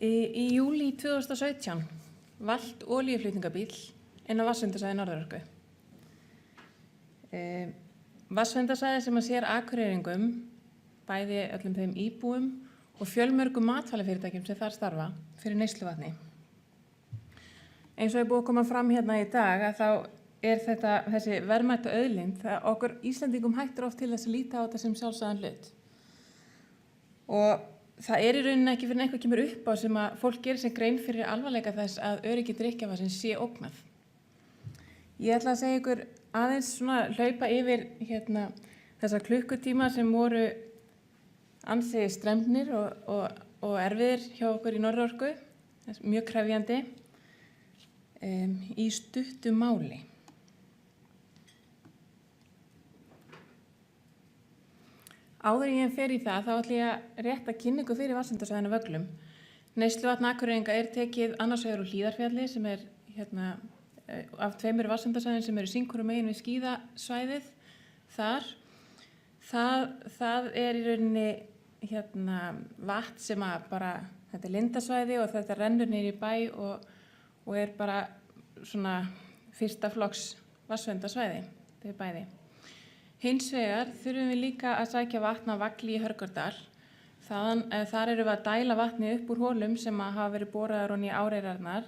Í júlí 2017 valt olíuflutningabíll inn á vatnsverndarsvæði Norðurorku. Vatnsverndarsvæði sem að sér Akureyringum, bæði öllum þeim íbúum og fjölmörgum matvælafyrirtækjum sem þar starfa fyrir neysluvatni. Eins og er búið að koma fram hérna í dag að þá er þessi verðmæta auðlind, það okkur Íslendingum hættir oft til þess að líta á þetta sem sjálfsagðan hlut. Og það er í rauninni ekki fyrir eitthvað kemur upp á sem að fólk gerir sér grein fyrir alvarleika þess að öryggi drykkjarvatnsins sé ógnað. Ég ætla að segja ykkur aðeins svona hlaupa yfir þessa klukkutíma sem voru ansi strembnir og erfiðir hjá okkur í Norðurorku, mjög krefjandi, í stuttu máli. Áður en ég fer í það, þá ætla ég að rétta kynningu fyrir vatnsverndarsvæðinu Vöglum. Neysluvatn Akureyringa er tekið annars vegar úr Hlíðarfjalli sem er af tveimur vatnsverndarsvæðin sem eru sínkvorum megin við skíðasvæðið þar. Það er í rauninni vatn sem að bara, þetta er lindasvæði og þetta rennur niður í bæ og er bara svona fyrsta flokks vatnsverndarsvæði, þau bæði. Hins vegar þurfum við líka að sækja vatn á Vagli í Hörgárdal. Þar erum við að dæla vatni upp úr holum sem hafa verið boraðar ofan í áreyrarnar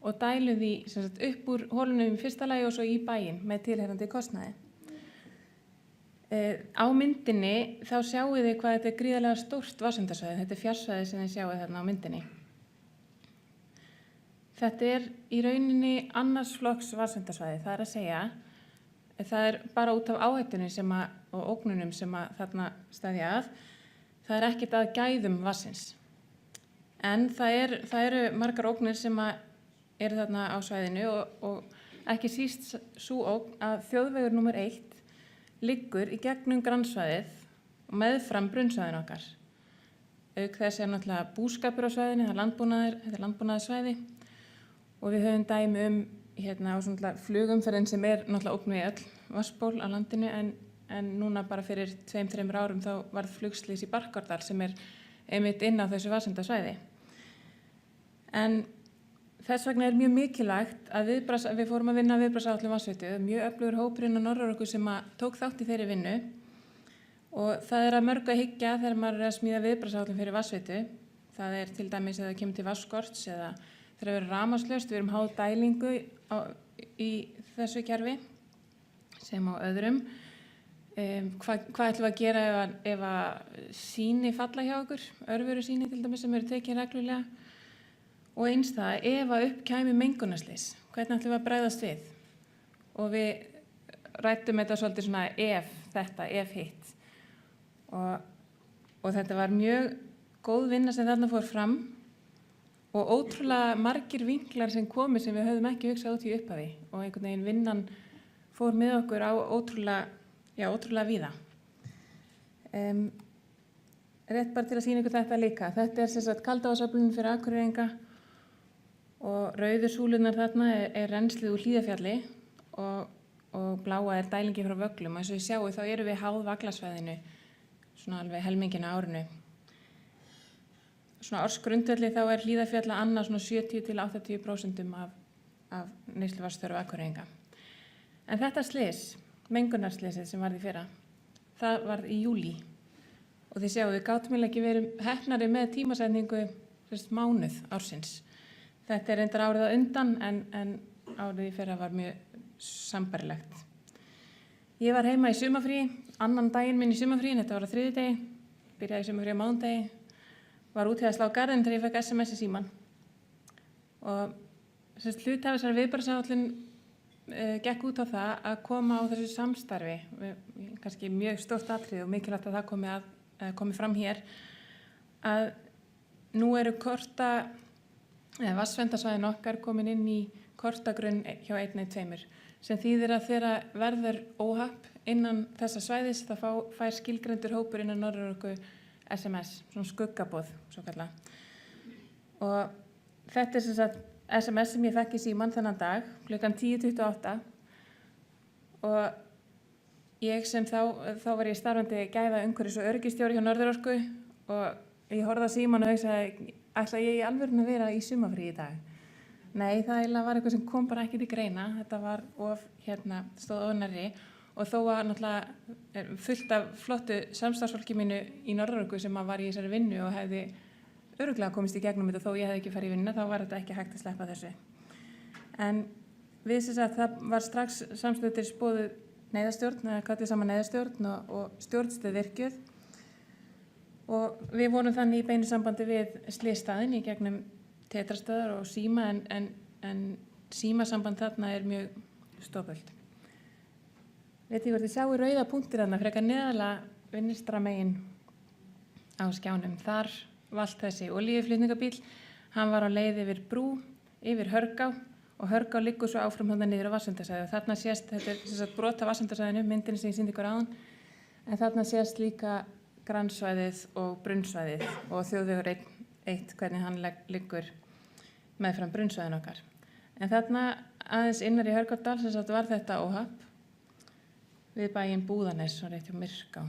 og dælum því upp úr holunum í fyrsta lagi og svo í bæinn með tilheyrandi kostnaði. Á myndinni þá sjáum við hvað þetta er gríðarlega stórt vatnsverndarsvæði. Þetta er fjarsvæði sem þið sjáum þarna á myndinni. Þetta er í rauninni annars flokks vatnsverndarsvæði, það er að segja það er bara út af áhættunni og ógnunum sem að þarna steðja að. Það er ekkert að gæðum vatnsins. En það eru margar ógnir sem eru þarna á svæðinu og ekki síst sú ógn að þjóðvegur númer 1 liggur í gegnum grannsvæðið og meðfram brunnsvæðinu okkar. Auk þess er náttúrulega búskapur á svæðinu, þetta er landbúnaðarsvæði og við höfum dæmi á svona flugumferðin sem er náttúrulega ógn við öll vatnsból á landinu en núna bara fyrir 2-3 árum þá varð flugslys í Barkárdal sem er einmitt inn á þessu vatnsverndarsvæði. En þess vegna er mjög mikilvægt að við fórum að vinna viðbragðsáætlun vatnsveitu, mjög öflugur hópurinn á Norðurorku sem tók þátt í þeirri vinnu og það er að mörgu að hyggja þegar maður er að smíða viðbragðsáætlun fyrir vatnsveitu. Það er til dæmis að það kemur til vatnsskorts eða þegar við erum rafmagnslaust, við erum háð dælingu í þessu kerfi sem á öðrum. Hvað ætlum við að gera ef að sýni falla hjá okkur, örveru sýni til dæmis sem eru tekin reglulega og eins það ef að upp kæmi mengunarslys, hvernig ætlum við að bregðast við? Og við ræddum þetta svolítið svona ef hitt og þetta var mjög góð vinna sem þarna fór fram og ótrúlega margir vinklar sem komu sem við höfðum ekki hugsað út í upphafi og einhvern veginn vinnan fór með okkur á ótrúlega víða. Rétt bara til að sýna ykkur þetta líka. Þetta er sem sagt kaldavatnsöflunin fyrir Akureyringa og rauðu súlurnar þarna er rennslið úr Hlíðarfjalli og bláa er dælingi frá Vöglum. Eins og við sjáum þá erum við háð Vaglasvæðinu svona alveg helminginn á árinu. Svona ársgrundvelli þá er Hlíðarfjall að anna svona 70-80% af neysluvatnsþörf Akureyringa. En þetta slys, mengunarslysið sem varð í fyrra, það varð í júlí. Og þið sjáum við gátum ekki verið heppnari með tímasetningu mánuð ársins. Þetta er reyndar árið á undan en árið í fyrra var mjög sambarilegt. Ég var heima í sumarfríi, annan daginn minn í sumarfríi, þetta var á þriðjudegi, byrjaði í sumarfríi á mánudegi. Var úti að slá garðinn þegar ég fekk SMS í símann. Og hluti af þessari viðbragðsáætlun gekk út á það að koma á þessu samstarfi, kannski mjög stórt atriði og mikilvægt að það komi fram hér, að nú eru vatnsverndarsvæðin okkar komin inn í kortagrunn hjá 112, sem þýðir að þegar verður óhapp innan þessa svæðis þá fær skilgreindur hópur innan Norðurorku SMS, svona skuggaboð, svo kallað. Og þetta er sem sagt SMS sem ég fekk í símann þennan dag, klukkan 10:28 og ég sem þá var ég starfandi gæða umhverfis- og öryggistjóri hjá Norðurorku og ég horfði á símann og hugsaði, ætla ég í alvörinu að vera í sumarfrí í dag? Nei, það eiginlega var eitthvað sem kom bara ekki til greina. Þetta var stóð ofnarri og þó var náttúrulega fullt af flottu samstarfsfólki mínu í Norðurorku sem var í þessari vinnu og hefði örugglega komist í gegnum þetta þó ég hefði ekki farið í vinnu, þá var þetta ekki hægt að sleppa þessu. En við sem sagt, það var strax samstöðutir boðuð neyðarstjórn, kallið saman neyðarstjórn og stjórnstöð virkjuð og við vorum þannig í beinu sambandi við slysstaðinn í gegnum tetrastöðar og síma en símasamband þarna er mjög stopult. Veit ég hvort þið sjáu rauða punktir þarna frekar neðarlega vinstra megin á skjánum. Þar valt þessi olíuflutningabíll, hann var á leið yfir brú, yfir Hörgá og Hörgá liggur svo áfram þarna niður á Vatnsendasvæði og þarna sést, þetta er sem sagt brot af Vatnsendasvæðinu, myndin sem ég sýndi ykkur áðan, en þarna sést líka grannsvæðið og brunnsvæðið og þjóðvegur 1, hvernig hann liggur meðfram brunnsvæðinu okkar. En þarna aðeins innar í Hörgárdal sem sagt var þetta óhapp við bæinn Búðanes og rétt hjá Myrká.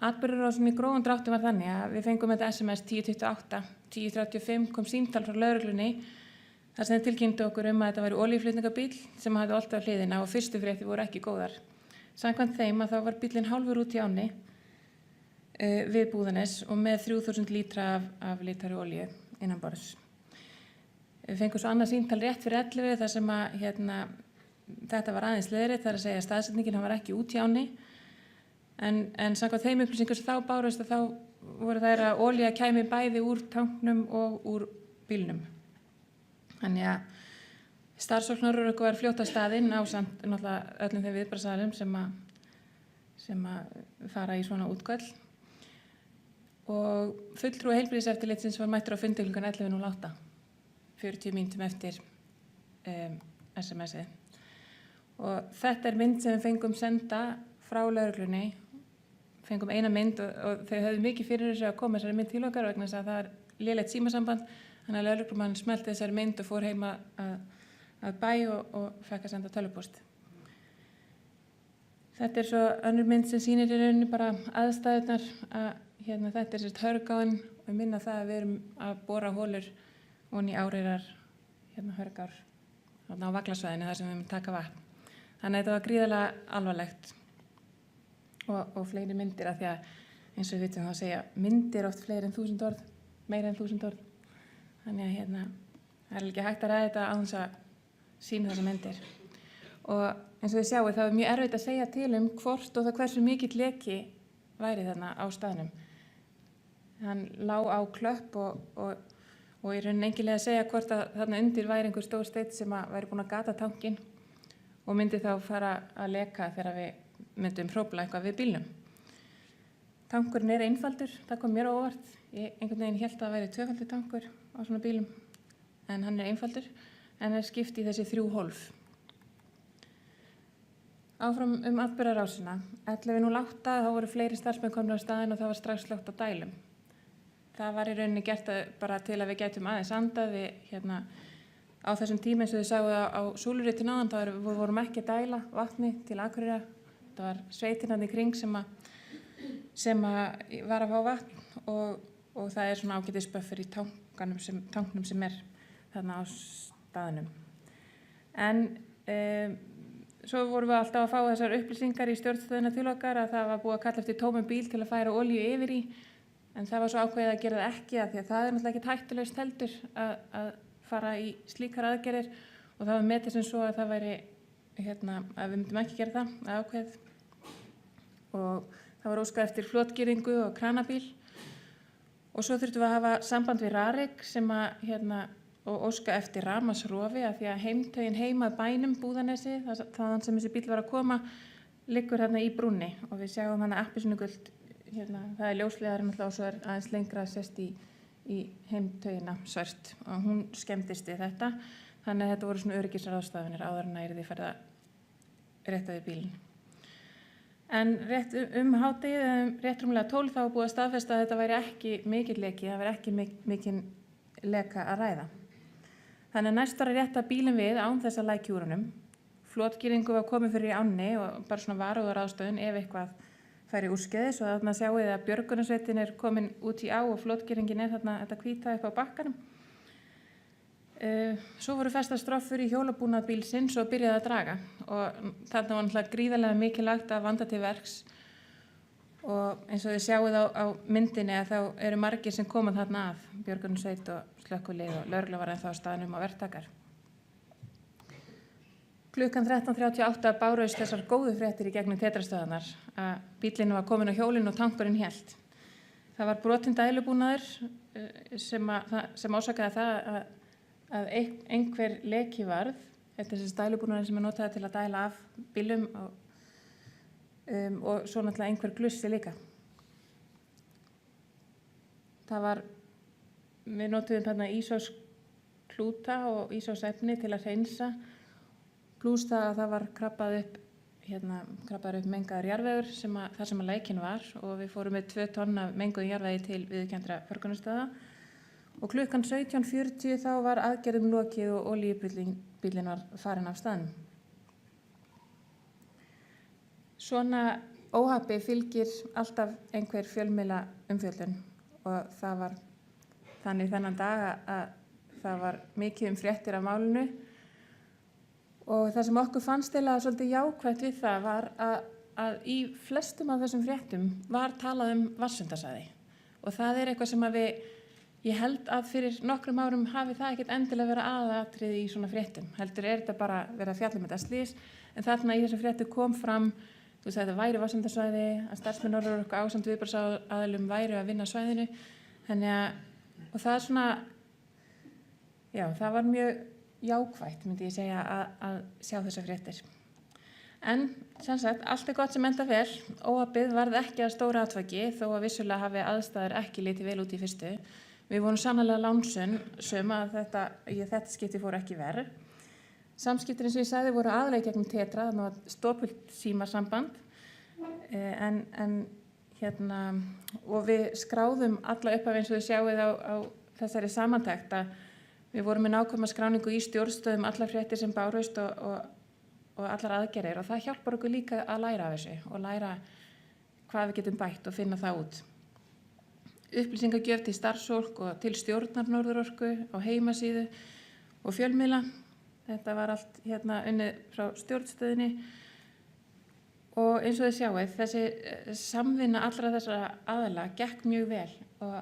Atburðarásin í grófum dráttum var þannig að við fengum þetta SMS 1028, 1035 kom símtal frá lögreglunni þar sem þeir tilkynntu okkur að þetta væri olíuflutningabíll sem hafði oltið á hliðina og fyrstu fréttir voru ekki góðar. Samkvæmt þeim að þá var bíllinn hálfur út í ánni við Búðanes og með 3000 lítra af lítari olíu innanborðs. Við fengum svo annað símtal rétt fyrir 11 þar sem að þetta var aðeins leiðrétt, þar að segja að staðsetningin hann var ekki út í ánni en samkvæmt þeim upplýsingar sem þá bárust að þá voru þær að olía kæmi bæði úr tanknum og úr bílnum. Þannig að starfsfólk Norðurorku var fljótt á staðinn ásamt náttúrulega öllum þeim viðbragðsaðilum sem fara í svona útköll og fulltrúi heilbrigðiseftirlitsins var mættur á fundi klukkan 11:08, 40 mínútum eftir SMS-ið. Og þetta er mynd sem við fengum senda frá lögreglunni, fengum eina mynd og þau höfðu mikið fyrir þessu að koma þessari mynd til okkar vegna þess að það er lélegt símasamband, þannig að lögreglumann smelti þessari mynd og fór heima að bæ og fekk að senda tölvupóst. Þetta er svo önnur mynd sem sýnir í rauninni bara aðstæðurnar að þetta er sérst Hörgáin og minna það að við erum að bora hólur ofan í Áreyrar Hörgár á Vaglasvæðinu þar sem við erum taka vatn. Þannig að þetta var gríðarlega alvarlegt og fleiri myndir af því að eins og við vitum þá segja myndir oft fleiri en 1000 orð, meira en 1000 orð. Þannig að það er ekki hægt að ræða þetta án þess að sýna þessar myndir. Og eins og þið sjáu þá er mjög erfitt að segja til hvort og það hversu mikill leki væri þarna á staðnum. Hann lá á klöpp og í rauninni engilega að segja hvort að þarna undir væri einhver stór steinn sem væri búin að gata tankinn og myndi þá fara að leka þegar við myndum hrófla eitthvað við bílnum. Tankurinn er einfaldur, það kom mér á óvart. Ég einhvern veginn hélt að það væri tvöfaldur tankur á svona bílum, en hann er einfaldur, en er skipt í þessi 3 hólf. Áfram atburðarásina. 11:08 þá voru fleiri starfsmenn komnir á staðinn og það var strax slökkt á dælum. Það var í rauninni gert bara til að við gætum aðeins andað á þessum tíma eins og þið sáu á Súluritinn áðan, þá vorum ekki að dæla vatni til Akureyrar. Það var sveitin þarna í kring sem var að fá vatn og það er svona ágætisböffur í tanknum sem er þarna á staðnum. En svo vorum við alltaf að fá þessar upplýsingar í stjórnstöðina til okkar að það var búið að kalla eftir tómum bíl til að færa olíu yfir í, en það var svo ákveðið að gera það ekki af því að það er náttúrulega ekki hættulaust heldur að fara í slíkar aðgerðir og það var metið sem svo að það væri að við myndum ekki gera það ákveð og það var óskað eftir flotgirðingu og kranabíl og svo þurftum við að hafa samband við Rarik sem og óska eftir rafmagnsrofi af því að heimtaugin heima að bænum Búðanesi, þaðan sem þessi bíll var að koma, liggur þarna í brúnni og við sjáum hana appelsínugult, það er ljósleiðarinn og svo er aðeins lengra að sést í heimtaugina svört og hún skemmtist við þetta, þannig að þetta voru svona öryggisráðstafanir áður en að yrði farið að rétta við bílinn. En rétt hádegið, rétt rúmlega 12 þá var búið að staðfesta að þetta væri ekki mikill leki, það væri ekki mikinn leka að ræða. Þannig að næst var að rétta bílinn við án þess að lækja úr honum. Flotgirðingu var komið fyrir í ánni og bara svona varúðaráðstöðun ef eitthvað færi úrskeiðis og þarna sjáið þið að björgunarsveitin komin út í á og flotgýringin þarna þetta hvíta upp á bakkanum. Svo voru festar stroffur í hjólabúnað bílsins og byrjaði að draga og þarna var náttúrulega gríðarlega mikilvægt að vanda til verks og eins og þið sjáið á myndinni að þá eru margir sem koma þarna að, björgunarsveit og slökkvilið og lögregla var ennþá á staðnum á verktakar. Klukkan 13:38 bárust þessar góðu fréttir í gegnum tetrastöðvarnar að bíllinn var kominn á hjólinn og tankurinn hélt. Það var brotinn dælubúnaður sem orsakaði það að einhver leki varð. Þetta þessi dælubúnaður sem notaði til að dæla af bílum og svo náttúrulega einhver glussi líka. Við notuðum þarna ísósklúta og ísósefni til að hreinsa, plús það að það var krabbaður upp mengaður jarðvegur þar sem að lekinn var og við fórum með 2 tonn af menguðum jarðvegi til viðurkenndra förgunarstöða og klukkan 17:40 þá var aðgerðum lokið og olíubíllinn var farinn af staðnum. Svona óhappi fylgir alltaf einhver fjölmiðla umfjöllun og það var þannig þennan dag að það var mikið fréttir af málinu og það sem okkur fannst svolítið jákvætt við það var að í flestum af þessum fréttum var talað vatnsverndarsvæði og það eitthvað sem ég held að fyrir nokkrum árum hafi það ekkert endilega verið aðalatriði í svona fréttum. Heldur þetta bara verið að fjalla þetta slys en þarna í þessu fréttu kom fram þetta væri vatnsverndarsvæði, að starfsmenn Norðurorku ásamt viðbragðsaðilum væru að vinna á svæðinu. Og það það var mjög jákvætt, myndi ég segja, að sjá þessar fréttir. En sem sagt, allt gott sem enda vel, óhappið varð ekki að stóra atviki þó að vissulega hafi aðstæður ekki litið vel út í fyrstu. Við vorum sannarlega lánsöm að þetta skipti fór ekki verr. Samskiptin eins og ég sagði voru aðallega gegnum tetra, þannig að stopult símasamband og við skráðum alla upp af eins og þið sjáið á þessari samantekt að við vorum með nákvæma skráningu í stjórnstöðum allar fréttir sem bárust og allar aðgerðir og það hjálpar okkur líka að læra af þessu og læra hvað við getum bætt og finna það út. Upplýsingagjöf til starfsfólk og til stjórnar Norðurorku á heimasíðu og fjölmiðla. Þetta var allt unnið frá stjórnstöðinni og eins og þið sjáið, þessi samvinna allra þessara aðila gekk mjög vel og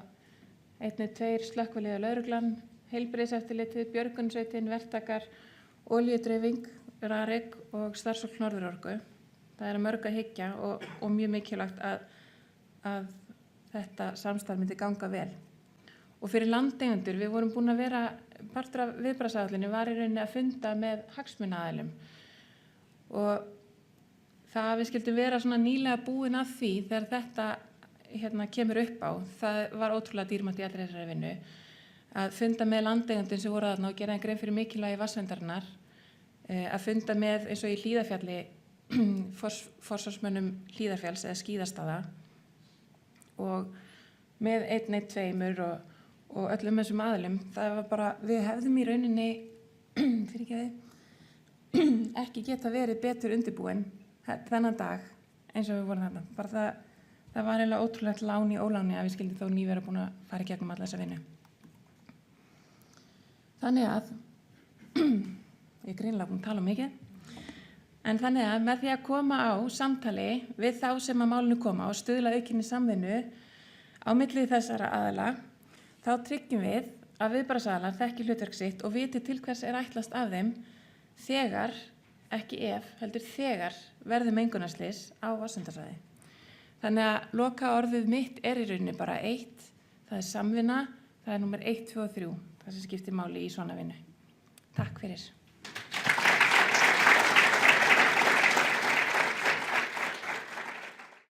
1-2 slökkvilið og lögreglan, heilbrigðiseftirlitið, björgunarsveitin, verktakar, olíudreifing, RARIK og starfsfólk Norðurorku. Það að mörg að hyggja og mjög mikilvægt að þetta samstarf myndi ganga vel. Og fyrir landeigendur, við vorum búin að vera, partur af viðbragðsáætluninni var í rauninni að funda með hagsmunaaðilum og það að við skildum vera svona nýlega búin að því þegar þetta kemur upp á, það var ótrúlega dýrmætt í allri þessari vinnu að funda með landeigendum sem voru þarna og gera grein fyrir mikilvægi vatnsverndarinnar, að funda með eins og í Hlíðarfjalli forsvarsmönnum Hlíðarfjalls eða skíðastaða og með 112 og öllum þessum aðilum. Það var bara, við hefðum í rauninni ekki geta verið betur undirbúin þennan dag eins og við vorum þarna. Bara það var eiginlega ótrúlegt lán í óláni að við skildum þó nývera búin að fara í gegnum alla þessa vinnu. Þannig að, ég er greinilega búin að tala mikið, en þannig að með því að koma á samtali við þá sem að málinu koma og stuðla aukinni samvinnu á milli þessara aðila, þá tryggjum við að viðbragðsaðilar þekki hlutverk sitt og viti til hvers ætlast af þeim þegar, ekki ef, heldur þegar verður mengunarslys á vatnsverndarsvæði. Þannig að loka orðið mitt í rauninni bara eitt, það samvinna, það númer 1, 2 og 3, það sem skiptir máli í svona vinnu. Takk fyrir.